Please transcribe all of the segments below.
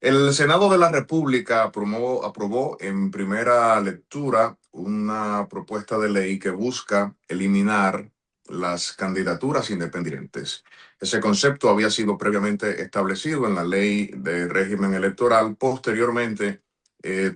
El Senado de la República aprobó en primera lectura una propuesta de ley que busca eliminar las candidaturas independientes. Ese concepto había sido previamente establecido en la ley de régimen electoral. Posteriormente,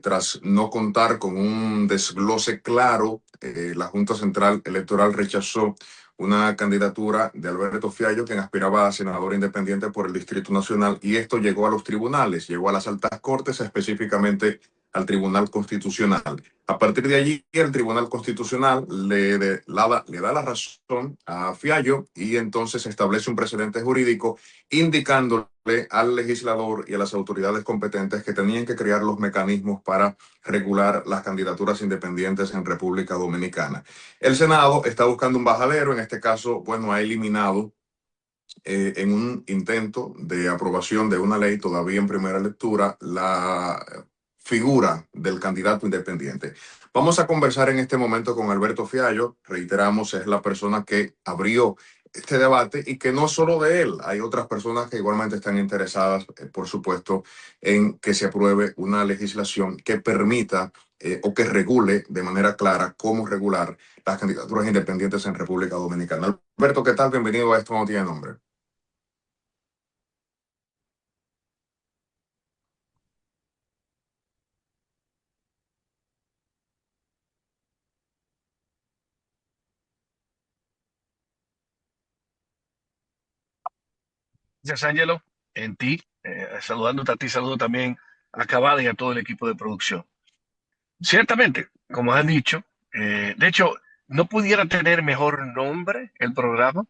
tras no contar con un desglose claro, la Junta Central Electoral rechazó una candidatura de Alberto Fiallo, quien aspiraba a senador independiente por el Distrito Nacional, y esto llegó a los tribunales, llegó a las altas cortes, específicamente al Tribunal Constitucional. A partir de allí, el Tribunal Constitucional le da la razón a Fiallo y entonces establece un precedente jurídico indicándole al legislador y a las autoridades competentes que tenían que crear los mecanismos para regular las candidaturas independientes en República Dominicana. El Senado está buscando un bajadero, en este caso, bueno, ha eliminado en un intento de aprobación de una ley todavía en primera lectura la figura del candidato independiente. Vamos a conversar en este momento con Alberto Fiallo, reiteramos, es la persona que abrió este debate y que no solo de él, hay otras personas que igualmente están interesadas, por supuesto, en que se apruebe una legislación que permita o que regule de manera clara cómo regular las candidaturas independientes en República Dominicana. Alberto, ¿qué tal? Bienvenido a Esto No Tiene Nombre. Gracias, Ángelo, en ti, saludándote a ti, saludo también a Cavada y a todo el equipo de producción. Ciertamente, como han dicho, de hecho, no pudiera tener mejor nombre el programa,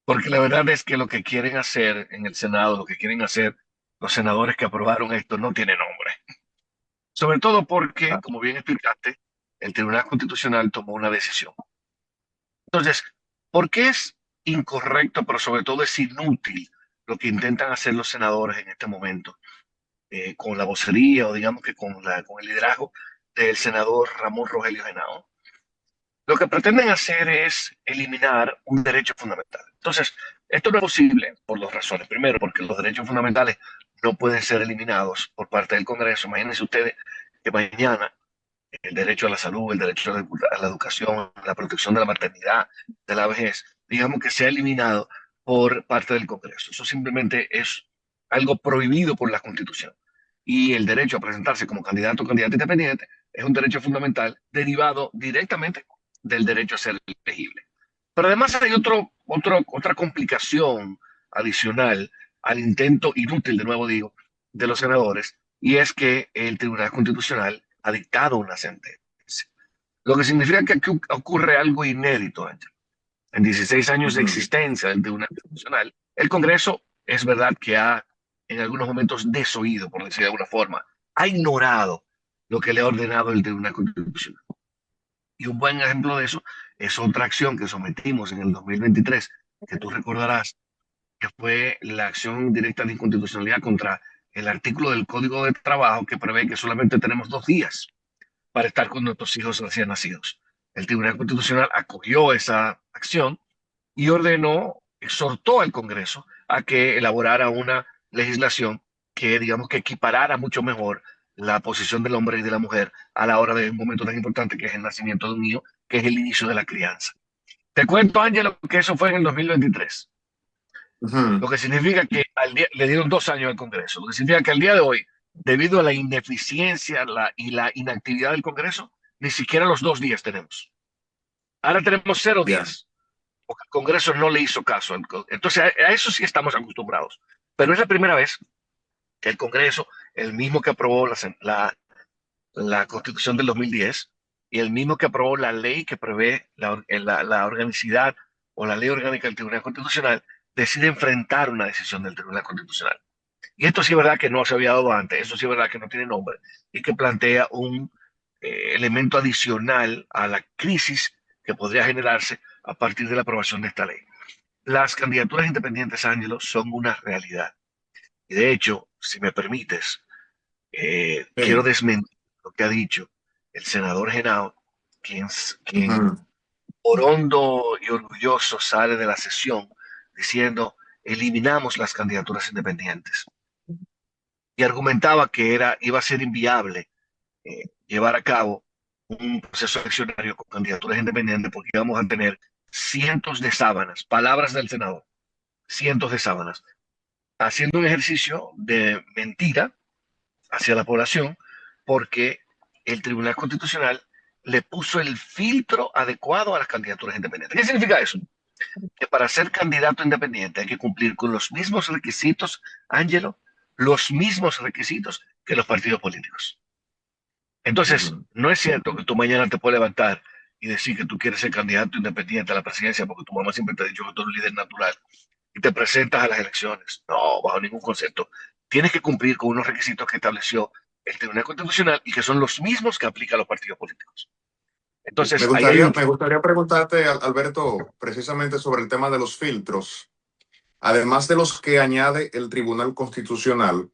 porque la verdad es que lo que quieren hacer en el Senado, lo que quieren hacer los senadores que aprobaron esto, no tiene nombre. Sobre todo porque, como bien explicaste, el Tribunal Constitucional tomó una decisión. Entonces, ¿por qué es incorrecto, pero sobre todo es inútil lo que intentan hacer los senadores en este momento? Con la vocería o digamos que con el liderazgo del senador Ramón Rogelio Genao. Lo que pretenden hacer es eliminar un derecho fundamental. Entonces, esto no es posible por dos razones. Primero, porque los derechos fundamentales no pueden ser eliminados por parte del Congreso. Imagínense ustedes que mañana el derecho a la salud, el derecho a la educación, la protección de la maternidad, de la vejez, digamos que sea eliminado por parte del Congreso. Eso simplemente es algo prohibido por la Constitución. Y el derecho a presentarse como candidato o candidata independiente es un derecho fundamental derivado directamente del derecho a ser elegible. Pero además hay otra complicación adicional al intento inútil, de nuevo digo, de los senadores, y es que el Tribunal Constitucional ha dictado una sentencia. Lo que significa que aquí ocurre algo inédito, Ángel. En 16 años de Ujú. existencia del Tribunal Constitucional, el Congreso es verdad que ha en algunos momentos desoído, por decir de alguna forma, ha ignorado lo que le ha ordenado el Tribunal Constitucional. Y un buen ejemplo de eso es otra acción que sometimos en el 2023, que tú recordarás, que fue la acción directa de inconstitucionalidad contra el artículo del Código de Trabajo que prevé que solamente tenemos 2 días para estar con nuestros hijos recién nacidos. El Tribunal Constitucional acogió esa acción y ordenó, exhortó al Congreso a que elaborara una legislación que, digamos, que equiparara mucho mejor la posición del hombre y de la mujer a la hora de un momento tan importante que es el nacimiento de un niño, que es el inicio de la crianza. Te cuento, Ángelo, que eso fue en el 2023, Ujú. lo que significa que le dieron 2 años al Congreso, lo que significa que al día de hoy, debido a la ineficiencia y la inactividad del Congreso, ni siquiera los 2 días tenemos. Ahora tenemos cero Ya. días porque el Congreso no le hizo caso. Entonces, a eso sí estamos acostumbrados. Pero es la primera vez que el Congreso, el mismo que aprobó la Constitución del 2010 y el mismo que aprobó la ley que prevé la organicidad o la ley orgánica del Tribunal Constitucional, decide enfrentar una decisión del Tribunal Constitucional. Y esto sí es verdad que no se había dado antes, eso sí es verdad que no tiene nombre y que plantea un elemento adicional a la crisis que podría generarse a partir de la aprobación de esta ley. Las candidaturas independientes, Ángelo, son una realidad. Y de hecho, si me permites, quiero Sí. desmentir lo que ha dicho el senador Genao, quien Ujú. orondo y orgulloso sale de la sesión diciendo, eliminamos las candidaturas independientes. y argumentaba que iba a ser inviable llevar a cabo un proceso eleccionario con candidaturas independientes porque íbamos a tener cientos de sábanas, palabras del senador, cientos de sábanas, haciendo un ejercicio de mentira hacia la población porque el Tribunal Constitucional le puso el filtro adecuado a las candidaturas independientes. ¿Qué significa eso? Que para ser candidato independiente hay que cumplir con los mismos requisitos, Ángelo, los mismos requisitos que los partidos políticos. Entonces, Ujú. no es cierto que tú mañana te puedes levantar y decir que tú quieres ser candidato independiente a la presidencia porque tu mamá siempre te ha dicho que tú eres un líder natural y te presentas a las elecciones. No, bajo ningún concepto. Tienes que cumplir con unos requisitos que estableció el Tribunal Constitucional y que son los mismos que aplican los partidos políticos. Me Entonces, ahí hay gustaría, un... me gustaría preguntarte, Alberto, precisamente sobre el tema de los filtros, además de los que añade el Tribunal Constitucional,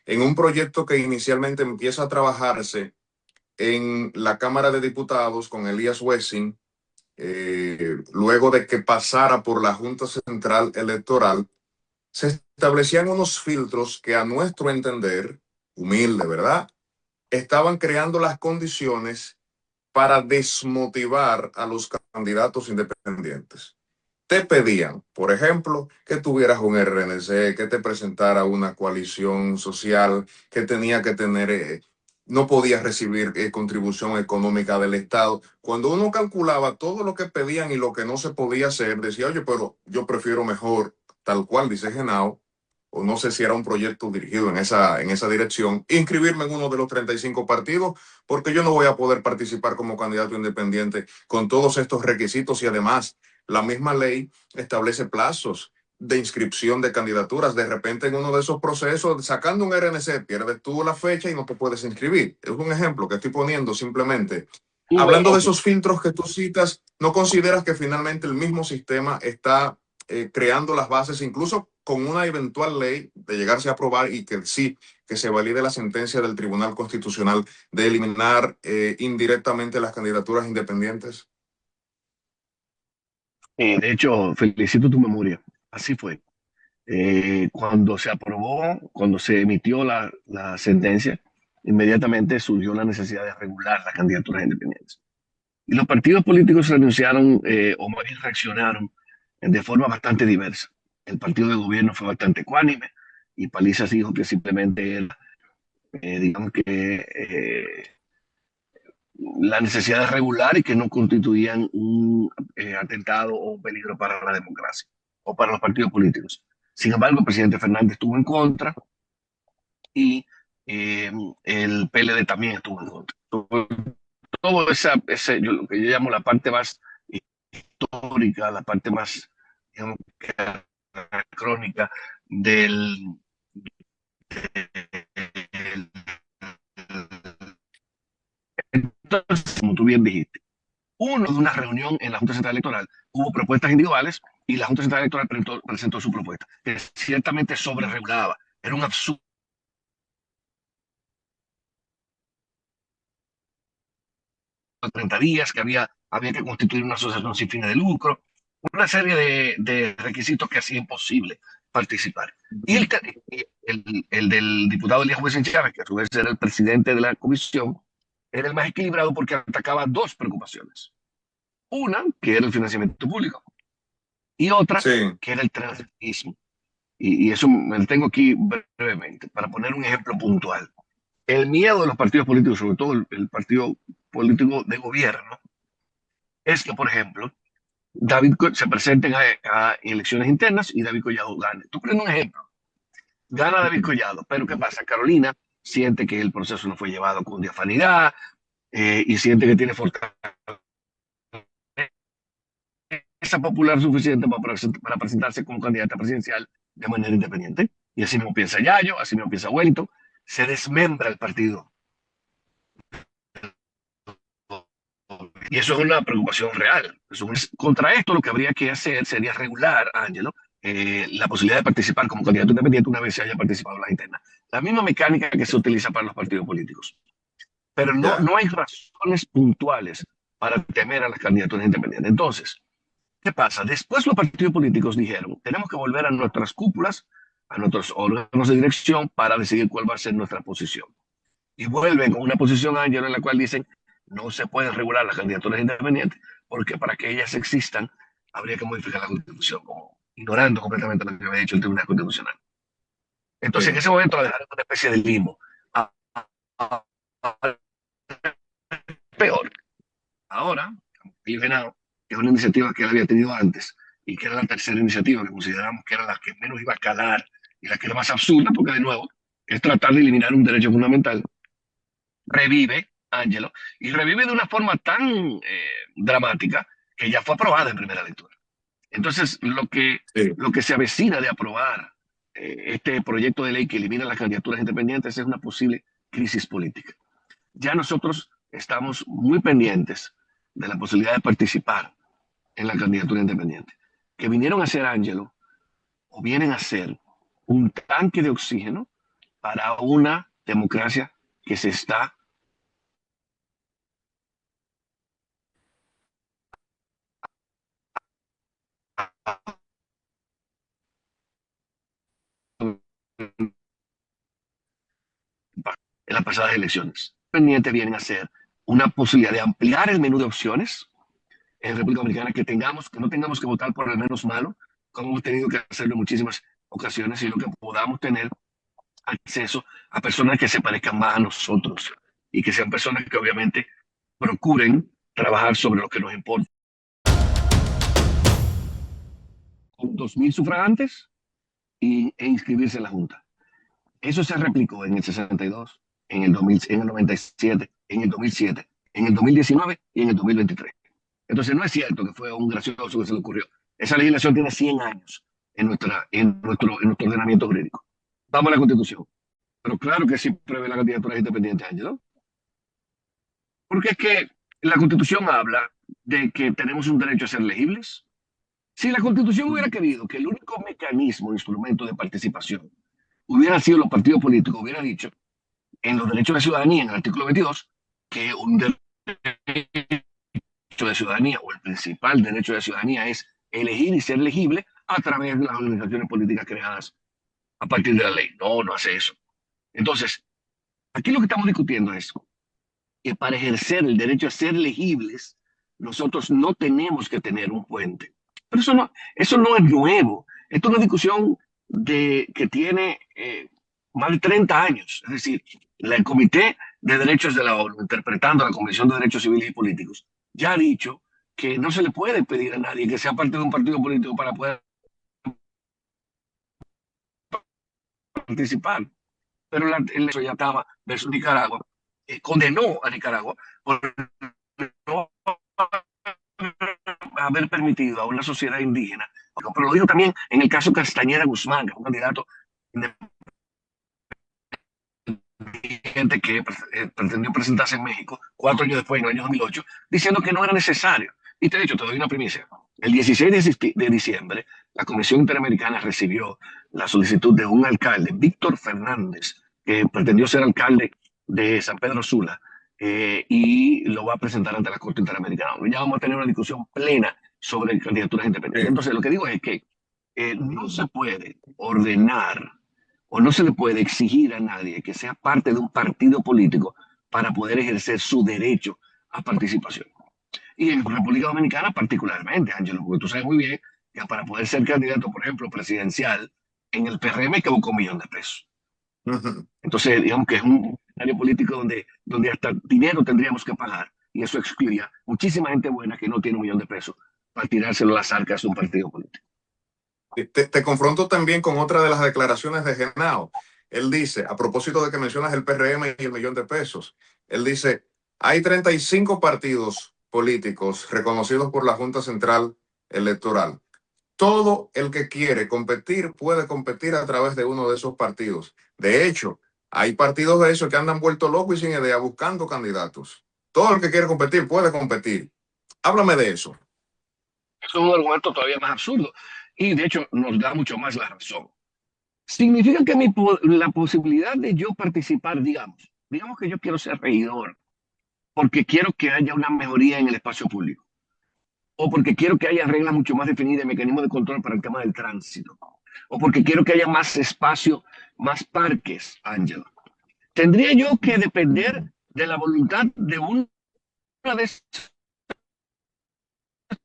en un proyecto que inicialmente empieza a trabajarse en la Cámara de Diputados con Elías Wessing, luego de que pasara por la Junta Central Electoral, se establecían unos filtros que a nuestro entender, humilde, ¿verdad?, estaban creando las condiciones para desmotivar a los candidatos independientes. Te pedían, por ejemplo, que tuvieras un RNC, que te presentara una coalición social, que tenía que tener, no podías recibir contribución económica del Estado. Cuando uno calculaba todo lo que pedían y lo que no se podía hacer, decía, oye, pero yo prefiero mejor, tal cual dice Genao, o no sé si era un proyecto dirigido en esa dirección, inscribirme en uno de los 35 partidos, porque yo no voy a poder participar como candidato independiente con todos estos requisitos y además la misma ley establece plazos de inscripción de candidaturas. De repente en uno de esos procesos, sacando un RNC, pierdes tú la fecha y no te puedes inscribir. Es un ejemplo que estoy poniendo simplemente. Hablando de Ojo, esos filtros que tú citas, ¿no consideras que finalmente el mismo sistema está creando las bases, incluso con una eventual ley de llegarse a aprobar y que sí, que se valide la sentencia del Tribunal Constitucional de eliminar indirectamente las candidaturas independientes? de hecho, felicito tu memoria. Así fue. Cuando se aprobó, cuando se emitió la sentencia, inmediatamente surgió la necesidad de regular las candidaturas independientes. Y los partidos políticos renunciaron o más bien reaccionaron de forma bastante diversa. El partido de gobierno fue bastante ecuánime y Palizas dijo que simplemente era, digamos que, la necesidad de regular y que no constituían un atentado o un peligro para la democracia o para los partidos políticos. Sin embargo, el presidente Fernández estuvo en contra y eh, el PLD también estuvo en contra. Todo lo que yo llamo la parte más histórica, la parte más, digamos, crónica del, del, entonces, como tú bien dijiste, uno de una reunión en la Junta Central Electoral hubo propuestas individuales y la Junta Central Electoral presentó su propuesta, que ciertamente sobreregulaba. Era un absurdo 30 días, que había que constituir una asociación sin fines de lucro, una serie de requisitos que hacía imposible participar. Y el del diputado Elías Juez Chávez, que a su vez era el presidente de la comisión, era el más equilibrado porque atacaba dos preocupaciones. Una, que era el financiamiento público, y otra, Sí. que era el transferismo. Y eso me lo tengo aquí brevemente, para poner un ejemplo puntual. El miedo de los partidos políticos, sobre todo el partido político de gobierno, es que, por ejemplo, se presenten a elecciones internas y David Collado gane. Tú pones un ejemplo, gana David Collado, pero ¿qué pasa? Carolina siente que el proceso no fue llevado con diafanidad y siente que tiene fortaleza popular suficiente para presentarse como candidata presidencial de manera independiente. Y así mismo piensa Yayo, así mismo piensa Wellington. Se desmembra el partido. Y eso es una preocupación real. Contra esto lo que habría que hacer sería regular, Ángelo, la posibilidad de participar como candidato independiente una vez se haya participado en la interna. La misma mecánica que se utiliza para los partidos políticos. Pero Ya. no hay razones puntuales para temer a las candidaturas independientes. Entonces, ¿qué pasa? Después los partidos políticos dijeron, tenemos que volver a nuestras cúpulas a nuestros órganos de dirección para decidir cuál va a ser nuestra posición. Y vuelven con una posición, Ángelo, en la cual dicen no se pueden regular las candidaturas independientes porque para que ellas existan habría que modificar la Constitución, como ignorando completamente lo que había dicho el Tribunal Constitucional. Entonces, en Sí, ese momento la dejaron en una especie de limbo. Ah, ah, ah, Peor, ahora, el Venado, que es una iniciativa que él había tenido antes y que era la tercera iniciativa que consideramos que era la que menos iba a calar y la que era más absurda, porque de nuevo es tratar de eliminar un derecho fundamental, revive Ángelo y revive de una forma tan dramática que ya fue aprobada en primera lectura. Entonces, sí. lo que se avecina de aprobar este proyecto de ley que elimina las candidaturas independientes es una posible crisis política. Ya nosotros estamos muy pendientes de la posibilidad de participar en la candidatura independiente, que vinieron a ser, Ángelo, o vienen a ser un tanque de oxígeno para una democracia que se está en las pasadas elecciones. Pendiente vienen a ser una posibilidad de ampliar el menú de opciones en República Dominicana, que no tengamos que votar por el menos malo, como hemos tenido que hacerlo en muchísimas ocasiones, sino que podamos tener acceso a personas que se parezcan más a nosotros y que sean personas que obviamente procuren trabajar sobre lo que nos importa. Con 2.000 sufragantes e inscribirse en la Junta. Eso se replicó en el 62, en el 2000, en el 97, en el 2007, en el 2019 y en el 2023. Entonces no es cierto que fue un gracioso que se le ocurrió. Esa legislación tiene 100 años en nuestro ordenamiento jurídico. Vamos a la Constitución. Pero claro que sí prevé la candidatura independiente, Ángelo. Porque es que la Constitución habla de que tenemos un derecho a ser legibles. Si la Constitución hubiera querido que el único mecanismo, instrumento de participación, hubiera sido los partidos políticos, hubiera dicho en los derechos de ciudadanía, en el artículo 22, que un derecho de ciudadanía o el principal derecho de ciudadanía es elegir y ser legible a través de las organizaciones políticas creadas a partir de la ley. No, no hace eso. Entonces, aquí lo que estamos discutiendo es que para ejercer el derecho a ser legibles, nosotros no tenemos que tener un puente. Pero eso no es nuevo. Esto es una discusión que tiene más de 30 años. Es decir, el Comité de Derechos de la ONU, interpretando la Convención de Derechos Civiles y Políticos, ya ha dicho que no se le puede pedir a nadie que sea parte de un partido político para poder participar. Pero el ya estaba versus Nicaragua, condenó a Nicaragua por no haber permitido a una sociedad indígena, pero lo dijo también en el caso Castañeda Guzmán, que es un candidato independiente que pretendió presentarse en México 4 años después, en el año 2008, diciendo que no era necesario. Y de hecho, te doy una primicia. El 16 de diciembre, la Comisión Interamericana recibió la solicitud de un alcalde, Víctor Fernández, que pretendió ser alcalde de San Pedro Sula, y lo va a presentar ante la Corte Interamericana. Ya vamos a tener una discusión plena sobre candidaturas independientes. Sí. Entonces, lo que digo es que no se puede ordenar o no se le puede exigir a nadie que sea parte de un partido político para poder ejercer su derecho a participación. Y en República Dominicana particularmente, Ángelo, porque tú sabes muy bien que para poder ser candidato, por ejemplo, presidencial, en el PRM hay que buscar 1 millón de pesos. Ujú. Entonces, digamos que es un escenario político donde hasta dinero tendríamos que pagar y eso excluiría muchísima gente buena que no tiene 1 millón de pesos para tirárselo a las arcas de un partido político. Te confronto también con otra de las declaraciones de Genao. Él dice, a propósito de que mencionas el PRM y el millón de pesos, él dice, hay 35 partidos políticos reconocidos por la Junta Central Electoral. Todo el que quiere competir puede competir a través de uno de esos partidos. De hecho, hay partidos de esos que andan vueltos locos y sin idea buscando candidatos. Todo el que quiere competir puede competir. Háblame de eso. Eso es un argumento todavía más absurdo y de hecho nos da mucho más la razón. Significa que la posibilidad de yo participar, digamos que yo quiero ser regidor porque quiero que haya una mejoría en el espacio público o porque quiero que haya reglas mucho más definidas y mecanismos de control para el tema del tránsito. o porque quiero que haya más espacio, más parques, Ángelo. Tendría yo que depender de la voluntad de una de esas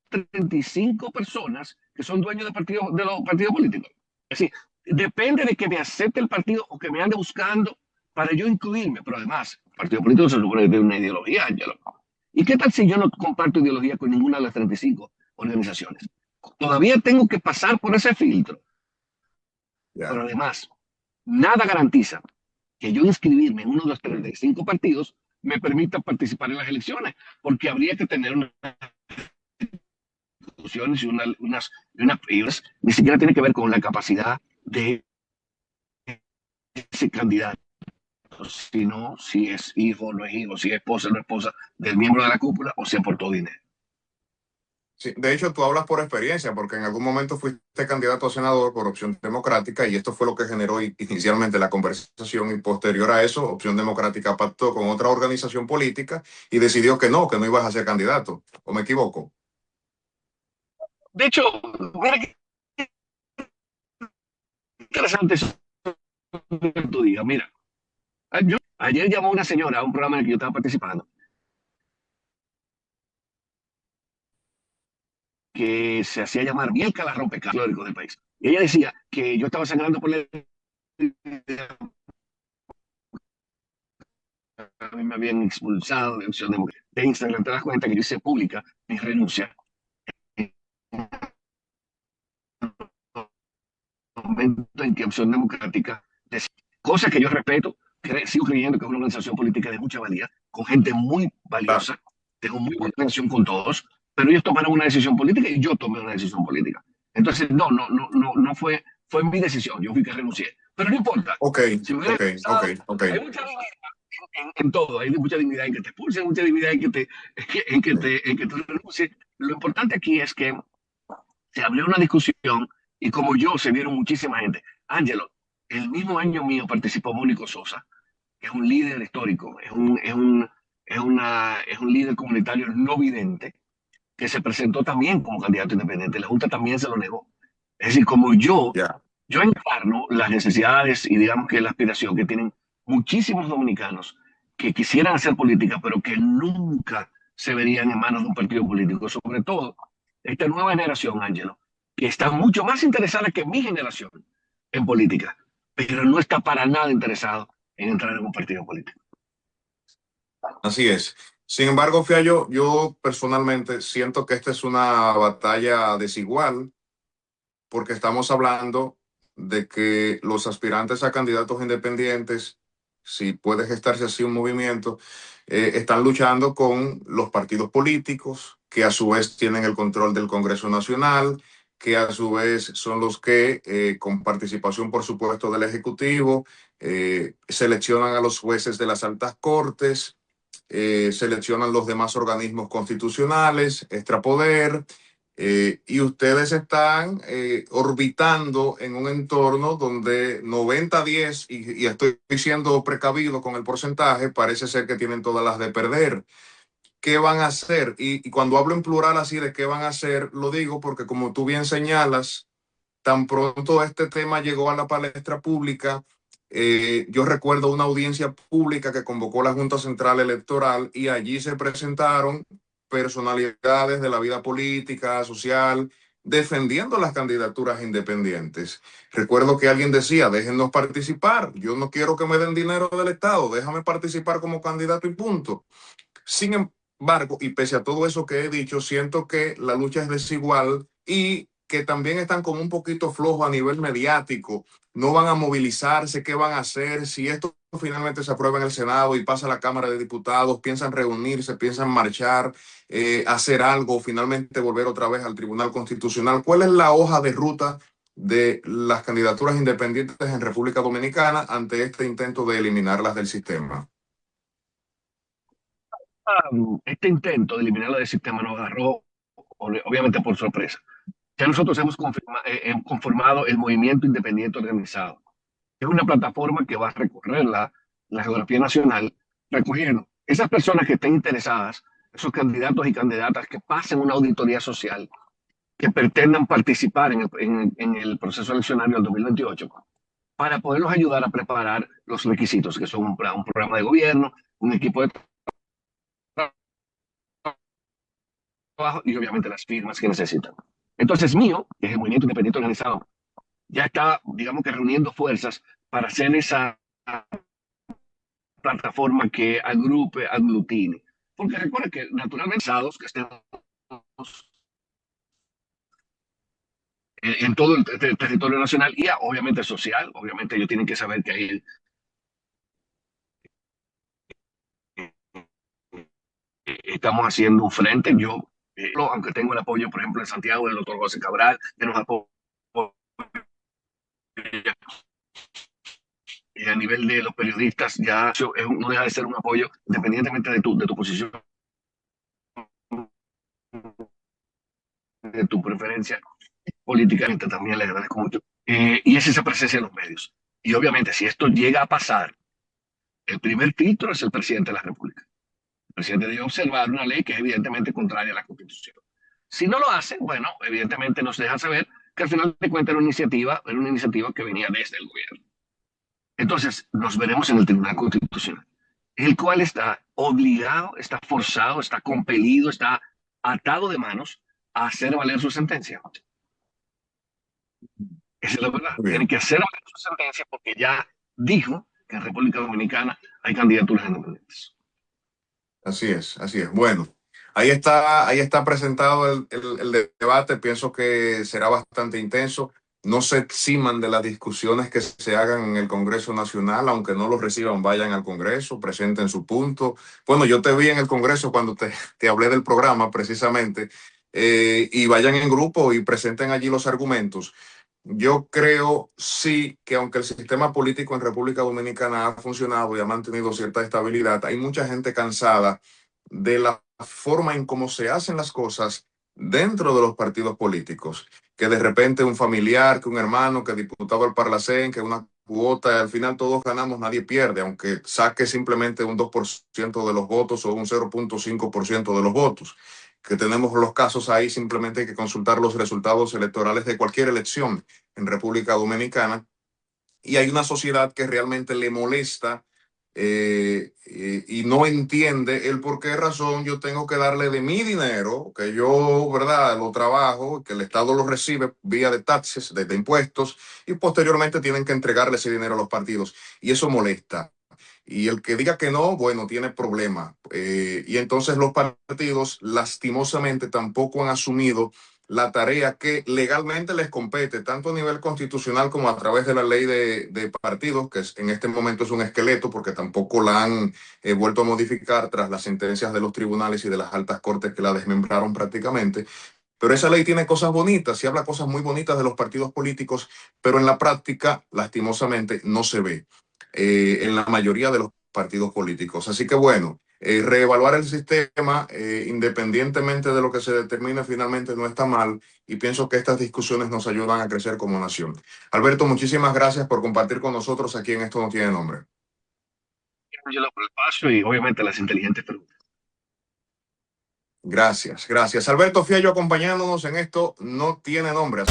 35 personas que son dueños de los partidos políticos. Es decir, depende de que me acepte el partido o que me ande buscando para yo incluirme. Pero además, el partido político se supone que tiene una ideología, Ángelo. ¿Y qué tal si yo no comparto ideología con ninguna de las 35 organizaciones? Todavía tengo que pasar por ese filtro. Pero Ya. además, nada garantiza que yo inscribirme en uno de los 35 partidos me permita participar en las elecciones, porque habría que tener unas discusiones y unas, ni siquiera tiene que ver con la capacidad de ese candidato, sino si es hijo o no es hijo, si es esposa o no es esposa del miembro de la cúpula, o sea por todo dinero. Sí, de hecho, tú hablas por experiencia, porque en algún momento fuiste candidato a senador por Opción Democrática y esto fue lo que generó inicialmente la conversación y posterior a eso, Opción Democrática pactó con otra organización política y decidió que no ibas a ser candidato. ¿O me equivoco? De hecho, mira qué interesante eso que tú digas. Mira, ayer llamó una señora a un programa en el que yo estaba participando que se hacía llamar Bielka la rompecabezas del país. Y ella decía que yo estaba sangrando por la... A mí me habían expulsado de Opción Democrática. De Instagram te das cuenta que yo hice pública mi renuncia en el momento en que Opción Democrática, cosa que yo respeto, sigo creyendo que es una organización política de mucha valía, con gente muy Claro. valiosa, tengo muy buena relación con todos, pero ellos tomaron una decisión política y yo tomé una decisión política. Entonces, no fue mi decisión, yo fui que renuncié. Pero no importa, Ok, si me hubiera ok, ok, expulsado, ok. hay mucha dignidad en todo, hay mucha dignidad en que te expulsen, mucha dignidad en que tú renuncies. Lo importante aquí es que se abrió una discusión y como yo se vieron muchísima gente. Ángelo, el mismo año mío participó Mónico Sosa, que es un líder histórico, es un líder comunitario no vidente, que se presentó también como candidato independiente. La Junta también se lo negó. Es decir, como Ya. yo encarno las necesidades y digamos que la aspiración que tienen muchísimos dominicanos que quisieran hacer política, pero que nunca se verían en manos de un partido político, sobre todo esta nueva generación, Ángelo, que está mucho más interesada que mi generación en política, pero no está para nada interesado en entrar en un partido político. Así es. Sin embargo, Fiallo, yo personalmente siento que esta es una batalla desigual porque estamos hablando de que los aspirantes a candidatos independientes, si puede gestarse así un movimiento, están luchando con los partidos políticos, que a su vez tienen el control del Congreso Nacional, que a su vez son los que, con participación, por supuesto, del Ejecutivo, seleccionan a los jueces de las altas cortes, seleccionan los demás organismos constitucionales, extrapoder, y ustedes están orbitando en un entorno donde 90-10, y estoy siendo precavido con el porcentaje, parece ser que tienen todas las de perder. ¿Qué van a hacer? Y cuando hablo en plural así de qué van a hacer, lo digo porque como tú bien señalas, tan pronto este tema llegó a la palestra pública, yo recuerdo una audiencia pública que convocó la Junta Central Electoral y allí se presentaron personalidades de la vida política, social, defendiendo las candidaturas independientes. Recuerdo que alguien decía, déjennos participar, yo no quiero que me den dinero del Estado, déjame participar como candidato y punto. Sin embargo, y pese a todo eso que he dicho, siento que la lucha es desigual y que también están como un poquito flojos a nivel mediático. No van a movilizarse, ¿qué van a hacer? Si esto finalmente se aprueba en el Senado y pasa a la Cámara de Diputados, piensan reunirse, piensan marchar, hacer algo, finalmente volver otra vez al Tribunal Constitucional. ¿Cuál es la hoja de ruta de las candidaturas independientes en República Dominicana ante este intento de eliminarlas del sistema? Este intento de eliminarla del sistema nos agarró, obviamente, por sorpresa. Ya nosotros hemos conformado el Movimiento Independiente Organizado, que es una plataforma que va a recorrer la geografía nacional, recogiendo esas personas que estén interesadas, esos candidatos y candidatas que pasen una auditoría social, que pretendan participar en el proceso eleccionario del 2028 para poderlos ayudar a preparar los requisitos, que son un programa de gobierno, un equipo de trabajo y obviamente las firmas que necesitan. Entonces, mío, que es el Movimiento Independiente Organizado, ya está, digamos que reuniendo fuerzas para hacer esa plataforma que agrupe, aglutine. Porque recuerda que naturalmente que estemos en todo el territorio nacional y obviamente social, obviamente ellos tienen que saber que ahí estamos haciendo un frente. Yo, aunque tengo el apoyo, por ejemplo, en Santiago del doctor José Cabral, que nos apoya a nivel de los periodistas, ya eso no deja de ser un apoyo, independientemente de tu posición, de tu preferencia políticamente, también le agradezco mucho. Y es esa presencia en los medios. Y obviamente, si esto llega a pasar, el primer filtro es el presidente de la República. El presidente debe observar una ley que es evidentemente contraria a la Constitución. Si no lo hacen, bueno, evidentemente nos deja saber que al final de cuentas era una iniciativa que venía desde el gobierno. Entonces, nos veremos en el Tribunal Constitucional, el cual está obligado, está forzado, está compelido, está atado de manos a hacer valer su sentencia. Esa es la verdad. Muy Tiene bien. que hacer valer su sentencia porque ya dijo que en República Dominicana hay candidaturas independientes. Así es, así es. Bueno, ahí está presentado el debate. Pienso que será bastante intenso. No se eximan de las discusiones que se hagan en el Congreso Nacional, aunque no los reciban, vayan al Congreso, presenten su punto. Bueno, yo te vi en el Congreso cuando te hablé del programa precisamente, y vayan en grupo y presenten allí los argumentos. Yo creo sí que aunque el sistema político en República Dominicana ha funcionado y ha mantenido cierta estabilidad, hay mucha gente cansada de la forma en cómo se hacen las cosas dentro de los partidos políticos. Que de repente un familiar, que un hermano, que diputado al Parlacén, que una cuota, y al final todos ganamos, nadie pierde, aunque saque simplemente un 2% de los votos o un 0,5% de los votos. Que tenemos los casos ahí, simplemente hay que consultar los resultados electorales de cualquier elección en República Dominicana, y hay una sociedad que realmente le molesta, y no entiende el por qué razón yo tengo que darle de mi dinero, que yo, ¿verdad?, lo trabajo, que el Estado lo recibe vía de taxes, de impuestos, y posteriormente tienen que entregarle ese dinero a los partidos. Y eso molesta. Y el que diga que no, bueno, tiene problema. Y entonces los partidos, lastimosamente, tampoco han asumido la tarea que legalmente les compete, tanto a nivel constitucional como a través de la ley de partidos, que en este momento es un esqueleto porque tampoco la han vuelto a modificar tras las sentencias de los tribunales y de las altas cortes que la desmembraron prácticamente. Pero esa ley tiene cosas bonitas y habla cosas muy bonitas de los partidos políticos, pero en la práctica, lastimosamente, no se ve en la mayoría de los partidos políticos. Así que bueno, reevaluar el sistema, independientemente de lo que se determine finalmente, no está mal, y pienso que estas discusiones nos ayudan a crecer como nación. Alberto, muchísimas gracias por compartir con nosotros aquí en Esto No Tiene Nombre. Angelo, por el paso y obviamente las inteligentes preguntas. Gracias, gracias. Alberto Fiallo acompañándonos en Esto No Tiene Nombre.